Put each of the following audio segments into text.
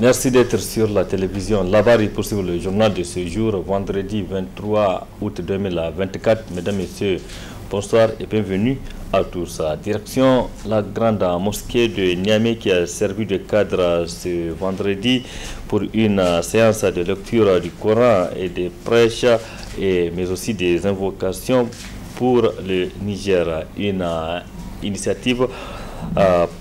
Merci d'être sur la télévision Lavari pour suivre le journal de ce jour, vendredi 23 août 2024. Mesdames, Messieurs, bonsoir et bienvenue à tous. Direction la grande mosquée de Niamey qui a servi de cadre ce vendredi pour une séance de lecture du Coran et des prêches, mais aussi des invocations pour le Niger. Une initiative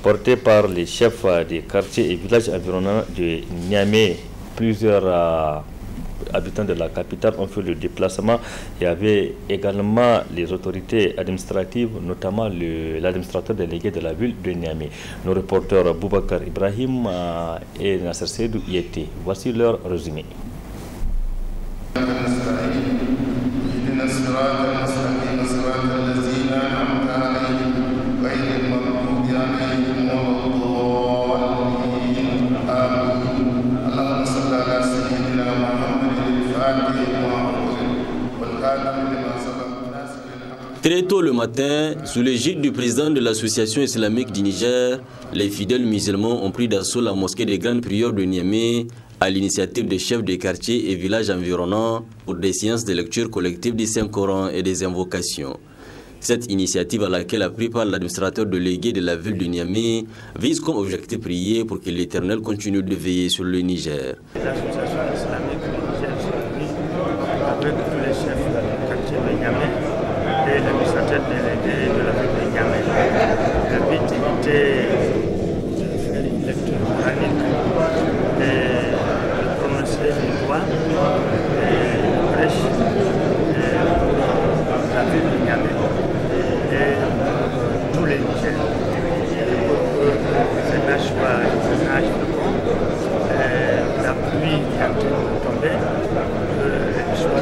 porté par les chefs des quartiers et villages environnants de Niamey. Plusieurs habitants de la capitale ont fait le déplacement. Il y avait également les autorités administratives, notamment l'administrateur délégué de la ville de Niamey. Nos reporters Boubacar Ibrahim et Nasser Seydou y étaient. Voici leur résumé. Très tôt le matin, sous l'égide du président de l'association islamique du Niger, les fidèles musulmans ont pris d'assaut la mosquée des grandes prières de Niamey à l'initiative des chefs des quartiers et villages environnants pour des séances de lecture collective du Saint-Coran et des invocations. Cette initiative à laquelle a pris part l'administrateur délégué de la ville de Niamey vise comme objectif prier pour que l'Éternel continue de veiller sur le Niger. L'association islamique du Niger avec tous les chefs du quartier de Niamey et l'administrateur délégué de la ville de Niamey. Le but était de faire une lecture coranique et de prononcer une loi et une prêche pour la ville de Niamey et tous les Nigériens. C'est un choix fécond. La pluie est en train de tomber. Le choix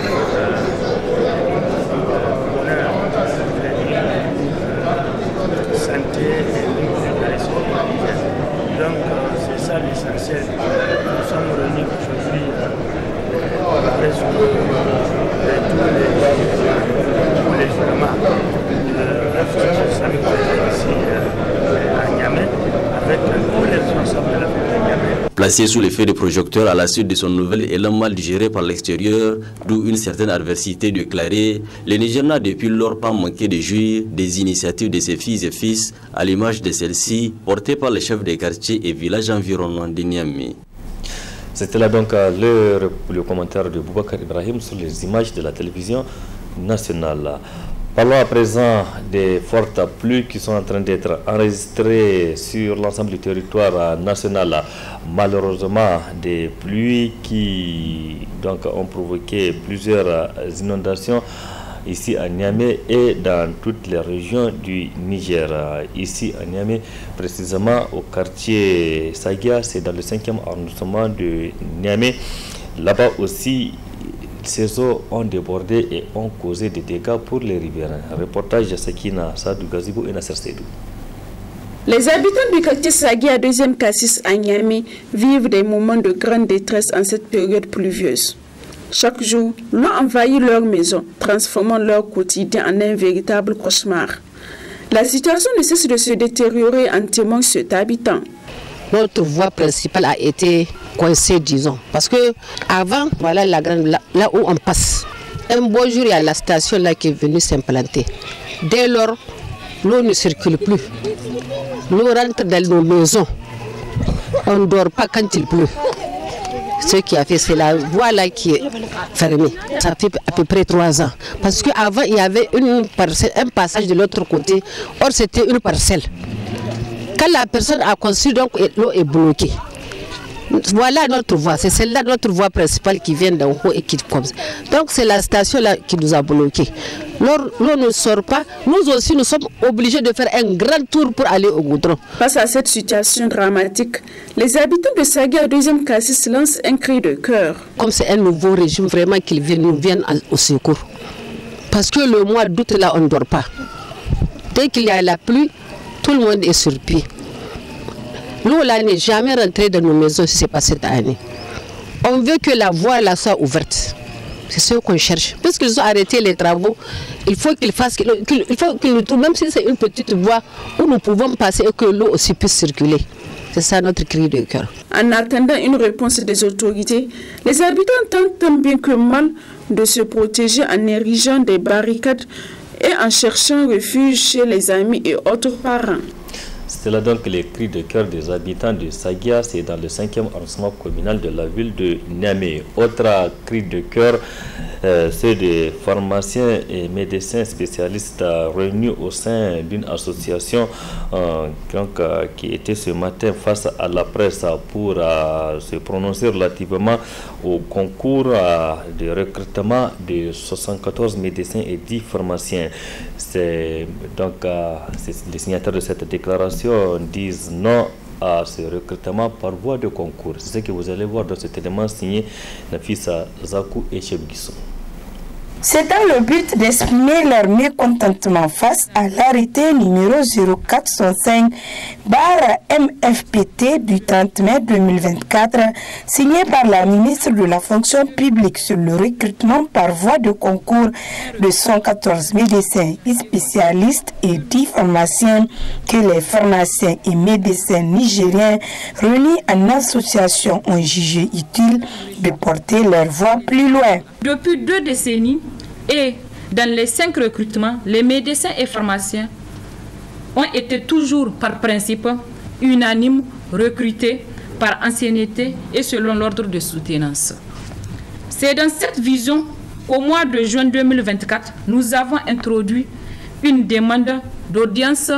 santé et la donc c'est ça l'essentiel. Nous sommes réunis aujourd'hui avec tous les éléments de l'association islamique ici à Niamey avec tous les responsables de la ville de Niamey. Placé sous l'effet de projecteurs à la suite de son nouvel élan mal digéré par l'extérieur, d'où une certaine adversité déclarée, le Niger n'a depuis lors pas manqué de jouir des initiatives de ses filles et fils, à l'image de celles-ci, portées par les chefs des quartiers et villages environnants de Niamey. C'était là donc le commentaire de Boubacar Ibrahim sur les images de la télévision nationale. Parlons à présent des fortes pluies qui sont en train d'être enregistrées sur l'ensemble du territoire national. Malheureusement, des pluies qui donc, ont provoqué plusieurs inondations ici à Niamey et dans toutes les régions du Niger. Ici à Niamey, précisément au quartier Sagia, c'est dans le 5e arrondissement de Niamey. Là-bas aussi, ces eaux ont débordé et ont causé des dégâts pour les riverains. Reportage de Sakina Sadou Gazibou et Nasser Seydou. Les habitants du quartier Sagui à 2e Cassis à Niamey vivent des moments de grande détresse en cette période pluvieuse. Chaque jour, l'eau envahit leur maison, transformant leur quotidien en un véritable cauchemar. La situation ne cesse de se détériorer, en témoigne cet habitant. Notre voie principale a été coincée, disons. Parce que avant, voilà la grande, là où on passe. Un beau jour, il y a la station là qui est venue s'implanter. Dès lors, l'eau ne circule plus. L'eau rentre dans nos maisons. On ne dort pas quand il pleut. Ce qui a fait, c'est la voie là qui est fermée. Ça fait à peu près 3 ans. Parce qu'avant, il y avait un passage de l'autre côté. Or, c'était une parcelle. Quand la personne a construit, donc l'eau est bloquée. Voilà notre voie, c'est celle-là notre voie principale qui vient d'en haut et qui commence. Donc c'est la station là qui nous a bloqués. L'eau ne sort pas, nous aussi nous sommes obligés de faire un grand tour pour aller au goudron. Face à cette situation dramatique, les habitants de Sagui à 2e Cassis lancent un cri de cœur. Comme c'est un nouveau régime, vraiment qu'ils nous viennent au secours. Parce que le mois d'août là on ne dort pas. Dès qu'il y a la pluie, tout le monde est sur pied. L'eau là n'est jamais rentrée dans nos maisons si ce n'est pas cette année. On veut que la voie là soit ouverte. C'est ce qu'on cherche. Puisqu'ils ont arrêté les travaux, il faut qu'ils fassent, il faut qu'ils nous trouvent, même si c'est une petite voie où nous pouvons passer et que l'eau aussi puisse circuler. C'est ça notre cri de cœur. En attendant une réponse des autorités, les habitants tentent tant bien que mal de se protéger en érigeant des barricades et en cherchant refuge chez les amis et autres parents. C'est là donc les cris de cœur des habitants de Sagia, c'est dans le 5e arrondissement communal de la ville de Niamey. Autre cri de cœur, ceux des pharmaciens et médecins spécialistes réunis au sein d'une association qui était ce matin face à la presse pour se prononcer relativement au concours de recrutement de 74 médecins et 10 pharmaciens. C'est donc les signataires de cette déclaration disent non à ce recrutement par voie de concours. C'est ce que vous allez voir dans cet élément signé Nafisa Zakou et Cheb Guisson. C'est dans le but d'exprimer leur mécontentement face à l'arrêté numéro 0465/MFPT du 30 mai 2024, signé par la ministre de la fonction publique sur le recrutement par voie de concours de 114 médecins et spécialistes et 10 pharmaciens que les pharmaciens et médecins nigériens réunis en association ont jugé utile de porter leur voix plus loin. Depuis 2 décennies et dans les 5 recrutements, les médecins et pharmaciens ont été toujours par principe unanimes recrutés par ancienneté et selon l'ordre de soutenance. C'est dans cette vision qu'au mois de juin 2024, nous avons introduit une demande d'audience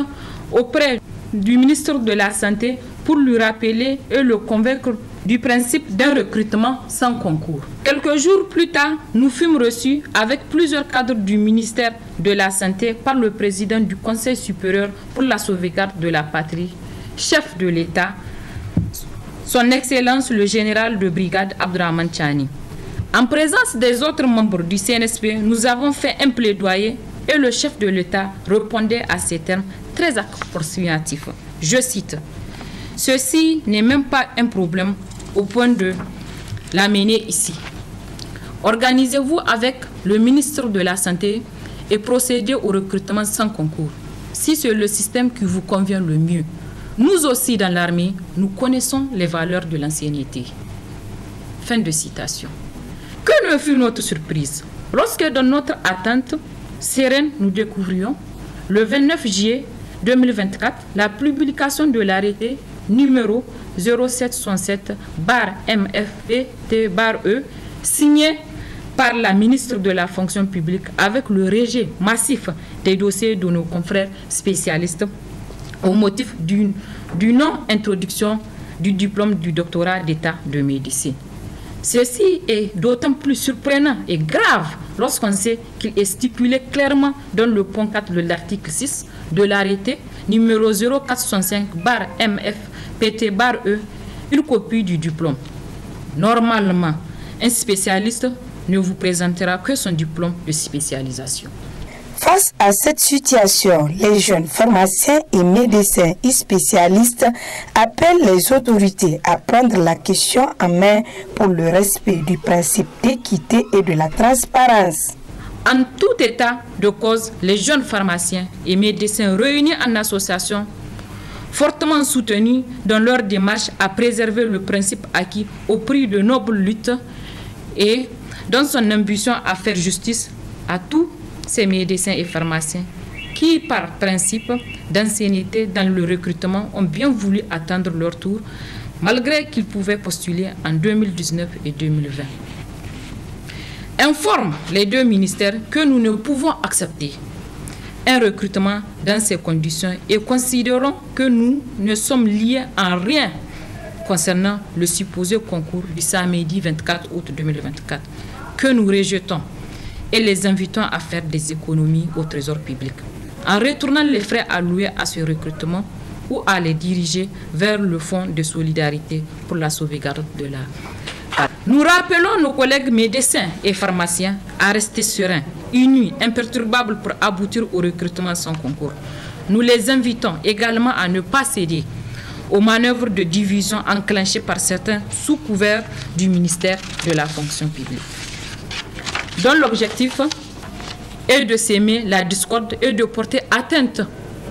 auprès du ministre de la Santé pour lui rappeler et le convaincre du principe d'un recrutement sans concours. Quelques jours plus tard, nous fûmes reçus avec plusieurs cadres du ministère de la Santé par le président du Conseil supérieur pour la sauvegarde de la patrie, chef de l'État, son Excellence le général de brigade Abdourahmane Tchani. En présence des autres membres du CNSP, nous avons fait un plaidoyer et le chef de l'État répondait à ces termes très approximatifs. Je cite: « Ceci n'est même pas un problème au point de l'amener ici. Organisez-vous avec le ministre de la Santé et procédez au recrutement sans concours, si c'est le système qui vous convient le mieux. Nous aussi dans l'armée, nous connaissons les valeurs de l'ancienneté. » Fin de citation. Que ne fut notre surprise lorsque dans notre attente sereine, nous découvrions le 29 juillet 2024 la publication de l'arrêté numéro 0767/MFPT/E signé par la ministre de la fonction publique avec le rejet massif des dossiers de nos confrères spécialistes au motif du non-introduction du diplôme du doctorat d'état de médecine. Ceci est d'autant plus surprenant et grave lorsqu'on sait qu'il est stipulé clairement dans le point 4 de l'article 6 de l'arrêté numéro 0465/MFPT/E une copie du diplôme. Normalement, un spécialiste ne vous présentera que son diplôme de spécialisation. Face à cette situation, les jeunes pharmaciens et médecins et spécialistes appellent les autorités à prendre la question en main pour le respect du principe d'équité et de la transparence. En tout état de cause, les jeunes pharmaciens et médecins réunis en association, fortement soutenus dans leur démarche à préserver le principe acquis au prix de nobles luttes et dans son ambition à faire justice à tous ces médecins et pharmaciens qui, par principe d'ancienneté dans le recrutement, ont bien voulu attendre leur tour, malgré qu'ils pouvaient postuler en 2019 et 2020. Informe les 2 ministères que nous ne pouvons accepter un recrutement dans ces conditions et considérons que nous ne sommes liés en rien concernant le supposé concours du samedi 24 août 2024 que nous rejetons et les invitons à faire des économies au trésor public en retournant les frais alloués à ce recrutement ou à les diriger vers le fonds de solidarité pour la sauvegarde de la. Nous rappelons nos collègues médecins et pharmaciens à rester sereins, unis, imperturbables pour aboutir au recrutement sans concours. Nous les invitons également à ne pas céder aux manœuvres de division enclenchées par certains sous couvert du ministère de la fonction publique, dont l'objectif est de s'aimer la discorde et de porter atteinte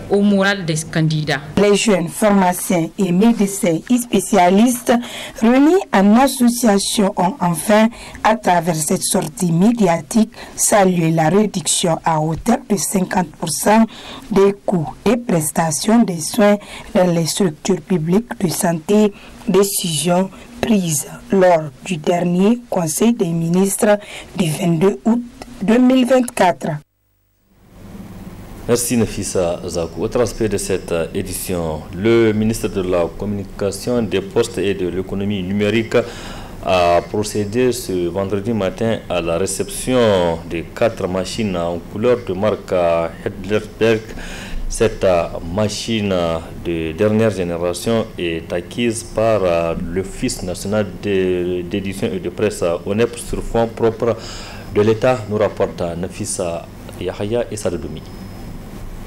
au moral des candidats. Les jeunes pharmaciens et médecins et spécialistes réunis en association ont enfin, à travers cette sortie médiatique, salué la réduction à hauteur de 50% des coûts et prestations des soins dans les structures publiques de santé, décision prise lors du dernier Conseil des ministres du 22 août 2024. Merci Nafissa Zakou. Autre aspect de cette édition, le ministre de la Communication, des Postes et de l'économie numérique a procédé ce vendredi matin à la réception de 4 machines en couleur de marque Heidelberg. Cette machine de dernière génération est acquise par l'Office national d'édition et de presse ONEP sur fonds propres de l'État, nous rapporte Nafissa Yahya et Sadoumi.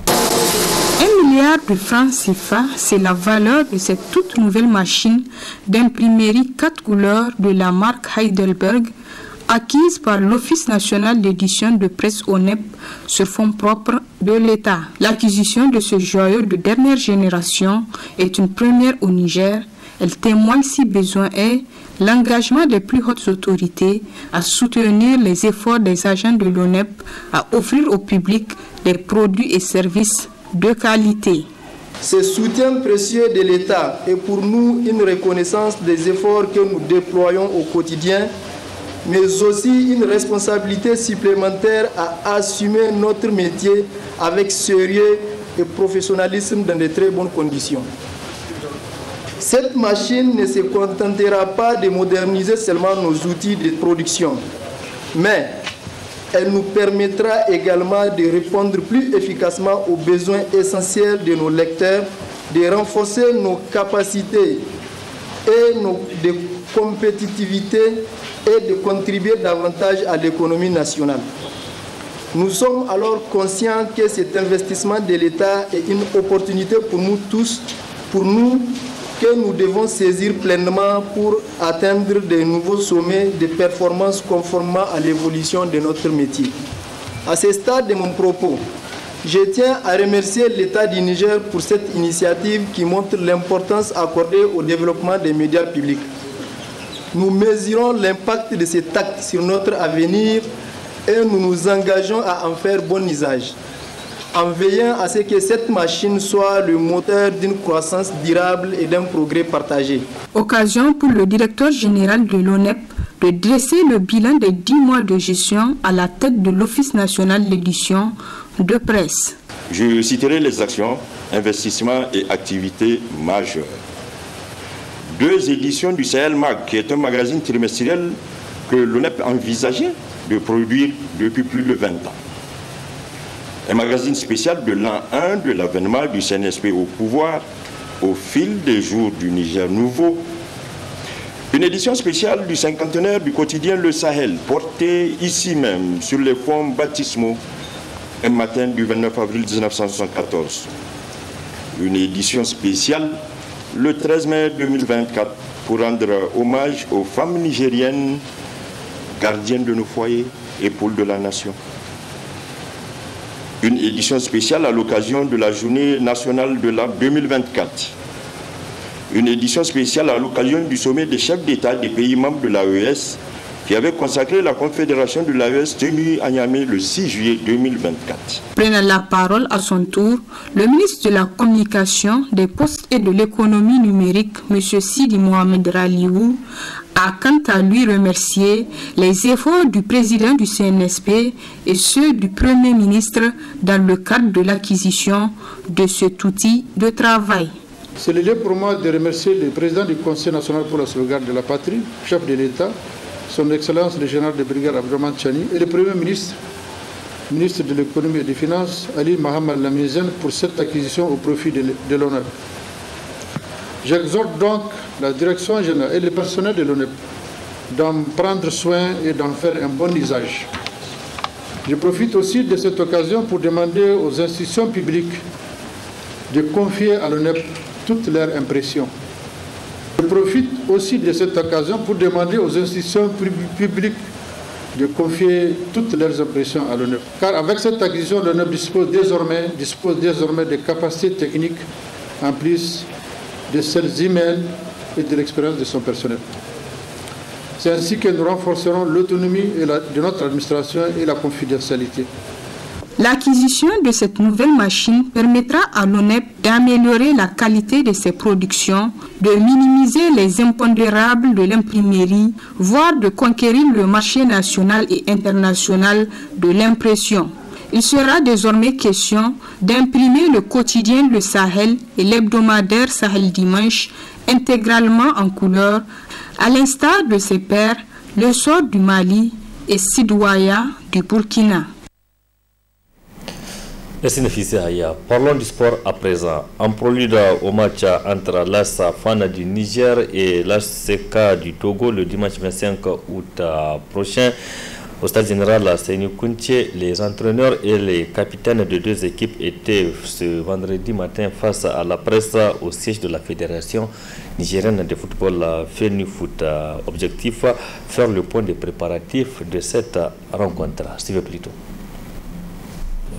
1 milliard de francs CFA, c'est la valeur de cette toute nouvelle machine d'imprimerie 4 couleurs de la marque Heidelberg, acquise par l'Office national d'édition de presse ONEP sur fonds propres de l'État. L'acquisition de ce joyau de dernière génération est une première au Niger. Elle témoigne, si besoin est, l'engagement des plus hautes autorités à soutenir les efforts des agents de l'ONEP à offrir au public des produits et services de qualité. Ce soutien précieux de l'État est pour nous une reconnaissance des efforts que nous déployons au quotidien, mais aussi une responsabilité supplémentaire à assumer notre métier avec sérieux et professionnalisme dans de très bonnes conditions. Cette machine ne se contentera pas de moderniser seulement nos outils de production, mais elle nous permettra également de répondre plus efficacement aux besoins essentiels de nos lecteurs, de renforcer nos capacités et de compétitivité et de contribuer davantage à l'économie nationale. Nous sommes alors conscients que cet investissement de l'État est une opportunité pour nous tous, pour nous, que nous devons saisir pleinement pour atteindre de nouveaux sommets de performance conformément à l'évolution de notre métier. À ce stade de mon propos, je tiens à remercier l'État du Niger pour cette initiative qui montre l'importance accordée au développement des médias publics. Nous mesurons l'impact de cet acte sur notre avenir et nous nous engageons à en faire bon usage, en veillant à ce que cette machine soit le moteur d'une croissance durable et d'un progrès partagé. Occasion pour le directeur général de l'ONEP de dresser le bilan des 10 mois de gestion à la tête de l'Office national d'édition de presse. Je citerai les actions, investissements et activités majeures. 2 éditions du Sahel Mag, qui est un magazine trimestriel que l'ONEP envisageait de produire depuis plus de 20 ans. Un magazine spécial de l'an 1 de l'avènement du CNSP au pouvoir au fil des jours du Niger nouveau. Une édition spéciale du cinquantenaire du quotidien Le Sahel, portée ici même sur les fonds baptismaux un matin du 29 avril 1974. Une édition spéciale le 13 mai 2024 pour rendre hommage aux femmes nigériennes, gardiennes de nos foyers, épaules de la nation. Une édition spéciale à l'occasion de la journée nationale de l'art 2024. Une édition spéciale à l'occasion du sommet des chefs d'État des pays membres de l'AES qui avait consacré la confédération de l'AES tenue à Niamey le 6 juillet 2024. Prenant la parole à son tour, le ministre de la Communication, des Postes et de l'économie numérique, M. Sidi Mohamed Raliou, a quant à lui remercié les efforts du président du CNSP et ceux du Premier ministre dans le cadre de l'acquisition de cet outil de travail. C'est le lieu pour moi de remercier le président du Conseil national pour la sauvegarde de la patrie, chef de l'État, son Excellence le général de brigade Abdourahmane Tchani et le Premier ministre, ministre de l'économie et des finances, Ali Mohamed Lamizane, pour cette acquisition au profit de l'ONEP. J'exhorte donc la direction générale et le personnel de l'ONEP d'en prendre soin et d'en faire un bon usage. Je profite aussi de cette occasion pour demander aux institutions publiques de confier à l'ONEP toutes leurs impressions. Je profite aussi de cette occasion pour demander aux institutions publiques de confier toutes leurs impressions à l'ONEP. Car avec cette acquisition, l'ONEP dispose désormais des capacités techniques en plus de celles humaines et de l'expérience de son personnel. C'est ainsi que nous renforcerons l'autonomie de notre administration et la confidentialité. L'acquisition de cette nouvelle machine permettra à l'ONEP d'améliorer la qualité de ses productions, de minimiser les impondérables de l'imprimerie, voire de conquérir le marché national et international de l'impression. Il sera désormais question d'imprimer le quotidien Le Sahel et l'hebdomadaire Sahel Dimanche intégralement en couleur, à l'instar de ses pairs, Le Sort du Mali et Sidouaya du Burkina. Merci Nafissi Aya. Parlons du sport à présent. En prélude au match entre l'AS Fan du Niger et l'ASK du Togo le dimanche 25 août prochain, au stade général Seyni Kounché, les entraîneurs et les capitaines de deux équipes étaient ce vendredi matin face à la presse au siège de la Fédération nigérienne de football FENIFOOT. Objectif, faire le point des préparatifs de cette rencontre. Suivez plutôt.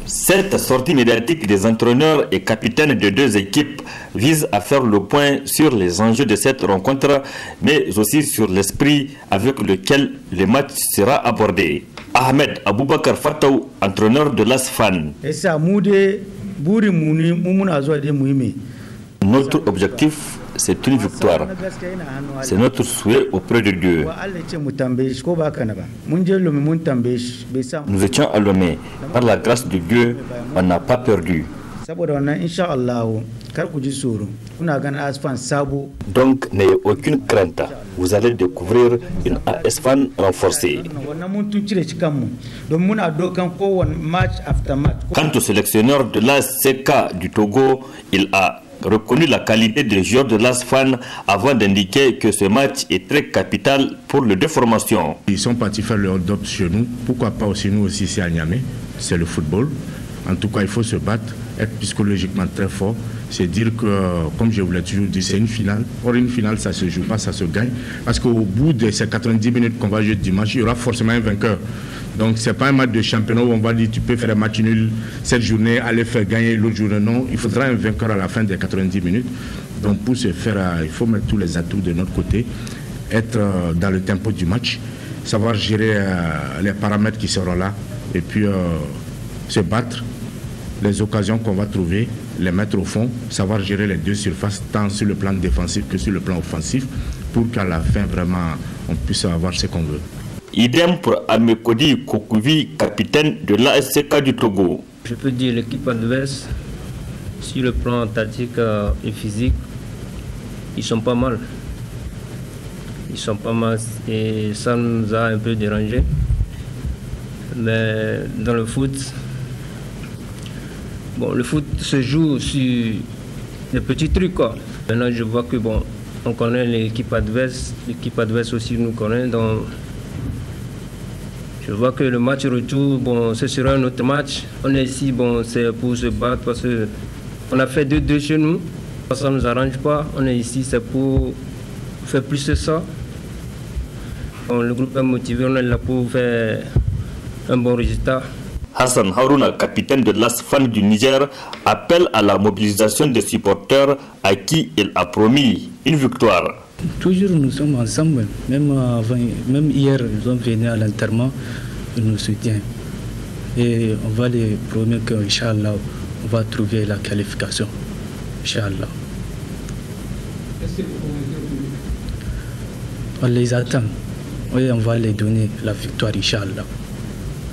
Cette sortie médiatique des entraîneurs et capitaines de deux équipes vise à faire le point sur les enjeux de cette rencontre, mais aussi sur l'esprit avec lequel le match sera abordé. Ahmed Aboubakar Fatou, entraîneur de l'ASFAN. Notre objectif, c'est une victoire. C'est notre souhait auprès de Dieu. Nous étions à Lomé. Par la grâce de Dieu, on n'a pas perdu. Donc, n'ayez aucune crainte. Vous allez découvrir une AS-FAN renforcée. Quant au sélectionneur de l'ASK du Togo, il a reconnu la qualité des joueurs de l'AS-FAN avant d'indiquer que ce match est très capital pour le déformation. Ils sont partis faire le hold-up chez nous. Pourquoi pas aussi nous aussi ici à Niamey? C'est le football. En tout cas, il faut se battre, être psychologiquement très fort. C'est dire que, comme je vous l'ai toujours dit, c'est une finale. Or, une finale, ça ne se joue pas, ça se gagne. Parce qu'au bout de ces 90 minutes qu'on va jouer dimanche, il y aura forcément un vainqueur. Donc, ce n'est pas un match de championnat où on va dire tu peux faire un match nul cette journée, aller faire gagner l'autre journée. Non, il faudra un vainqueur à la fin des 90 minutes. Donc, pour ce faire, il faut mettre tous les atouts de notre côté, être dans le tempo du match, savoir gérer les paramètres qui seront là et puis se battre. Les occasions qu'on va trouver, les mettre au fond, savoir gérer les deux surfaces, tant sur le plan défensif que sur le plan offensif, pour qu'à la fin, vraiment, on puisse avoir ce qu'on veut. Idem pour Amekodi Kokouvi, capitaine de l'ASK du Togo. Je peux dire l'équipe adverse, sur le plan tactique et physique, ils sont pas mal. Ils sont pas mal et ça nous a un peu dérangé. Mais dans le foot, bon, le foot se joue sur des petits trucs, quoi. Maintenant, je vois que, bon, on connaît l'équipe adverse aussi nous connaît. Donc, je vois que le match retour, bon, ce sera un autre match. On est ici, bon, c'est pour se battre parce qu'on a fait 2-2 chez nous. Ça ne nous arrange pas. On est ici, c'est pour faire plus de ça. Bon, le groupe est motivé, on est là pour faire un bon résultat. Hassan Harouna, capitaine de l'AS-FAN du Niger, appelle à la mobilisation des supporters à qui il a promis une victoire. Toujours nous sommes ensemble, même hier nous sommes venus à l'enterrement, ils nous soutiennent. Et on va les promettre qu'Inch'Allah, on va trouver la qualification. Inch'Allah. On les attend. Oui, on va les donner la victoire, Inch'Allah.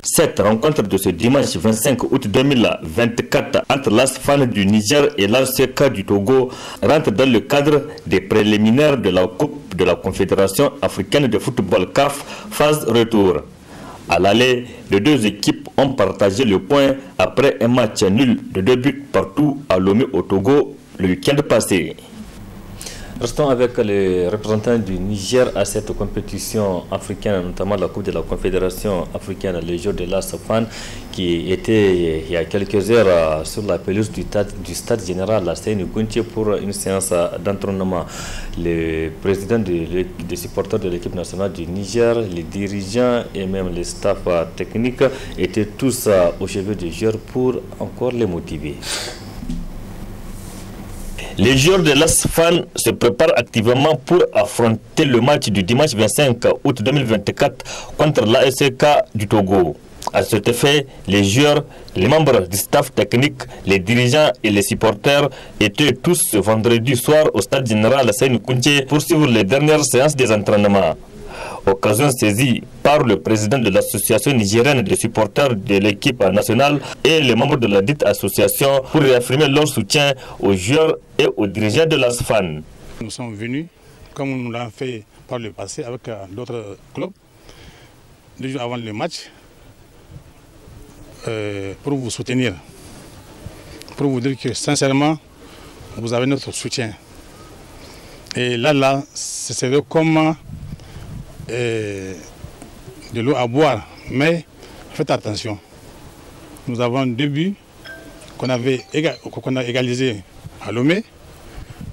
Cette rencontre de ce dimanche 25 août 2024 entre l'AS-FAN du Niger et l'ASK du Togo rentre dans le cadre des préliminaires de la Coupe de la Confédération africaine de football CAF phase retour. À l'aller, les deux équipes ont partagé le point après un match nul de 2 buts partout à Lomé au Togo le week-end passé. Restons avec les représentants du Niger à cette compétition africaine, notamment la Coupe de la Confédération africaine, les Jeux de la SAFAN, qui était il y a quelques heures sur la pelouse du stade général à Séni-Kounché pour une séance d'entraînement. Le président des supporters de l'équipe nationale du Niger, les dirigeants et même les staffs techniques étaient tous au chevet des joueurs pour encore les motiver. Les joueurs de l'ASFAN se préparent activement pour affronter le match du dimanche 25 août 2024 contre l'ASK du Togo. À cet effet, les joueurs, les membres du staff technique, les dirigeants et les supporters étaient tous ce vendredi soir au stade général Séni-Kounché pour suivre les dernières séances des entraînements. Occasion saisie par le président de l'association nigérienne des supporters de l'équipe nationale et les membres de la dite association pour réaffirmer leur soutien aux joueurs et aux dirigeants de l'ASFAN. Nous sommes venus, comme nous l'avons fait par le passé avec d'autres clubs, 2 jours avant le match, pour vous soutenir, pour vous dire que sincèrement, vous avez notre soutien. Et là, c'est comme de l'eau à boire, mais faites attention. Nous avons 2 buts qu'on a égalisés à Lomé,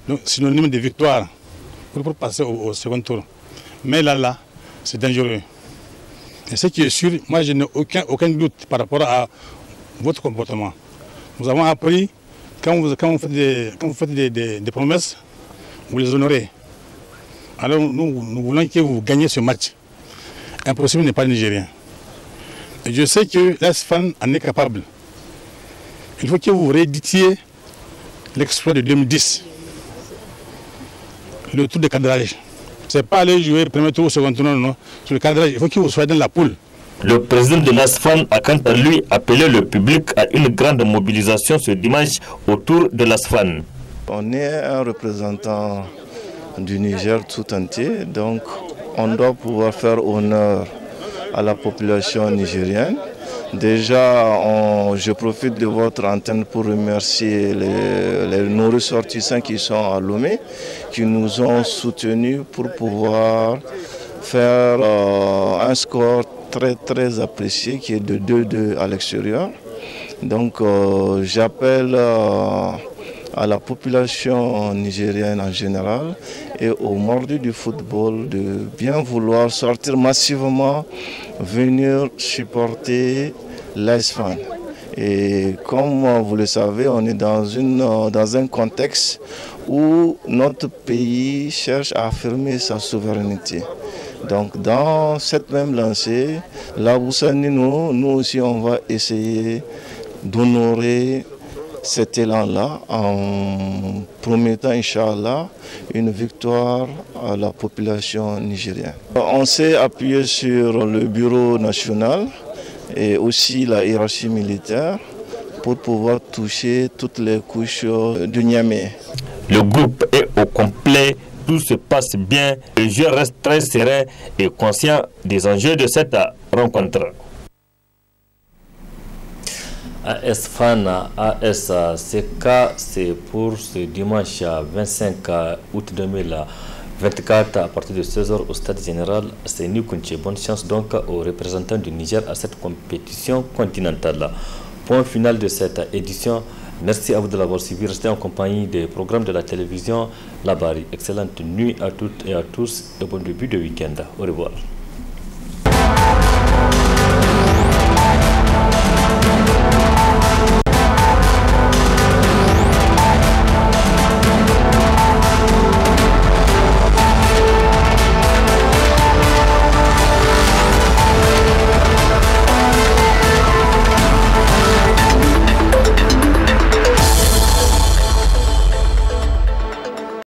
donc synonyme de victoire pour passer au second tour. Mais là, c'est dangereux. Et ce qui est sûr, moi je n'ai aucun doute par rapport à votre comportement. Nous avons appris, quand vous faites des promesses, vous les honorez. Alors nous voulons que vous gagnez ce match. Impossible n'est pas nigérien. Et je sais que l'ASFAN en est capable. Il faut que vous rééditiez l'exploit de 2010. Le tour de cadrage. Ce n'est pas aller jouer premier tour ou second tour, non. Sur le cadrage, il faut que vous soyez dans la poule. Le président de l'ASFAN a quant à lui appelé le public à une grande mobilisation ce dimanche autour de l'ASFAN. On est un représentant du Niger tout entier, donc on doit pouvoir faire honneur à la population nigérienne. Déjà, je profite de votre antenne pour remercier nos ressortissants qui sont à Lomé, qui nous ont soutenus pour pouvoir faire un score très apprécié qui est de 2-2 à l'extérieur. Donc j'appelle à la population nigérienne en général et aux mordus du football de bien vouloir sortir massivement, venir supporter l'ASFAN. Et comme vous le savez, on est dans un contexte où notre pays cherche à affirmer sa souveraineté. Donc dans cette même lancée, là où ça nous aussi on va essayer d'honorer cet élan-là en promettant, Inch'Allah, une victoire à la population nigérienne. On s'est appuyé sur le bureau national et aussi la hiérarchie militaire pour pouvoir toucher toutes les couches du Niamey. Le groupe est au complet, tout se passe bien, les joueurs restent très sereins et conscients des enjeux de cette rencontre. ASFAN, ASCK, c'est pour ce dimanche 25 août 2024 à partir de 16h au stade général Séni-Kounché. Bonne chance donc aux représentants du Niger à cette compétition continentale. Point final de cette édition. Merci à vous de l'avoir suivi. Restez en compagnie des programmes de la télévision Labari. Excellente nuit à toutes et à tous et bon début de week-end. Au revoir.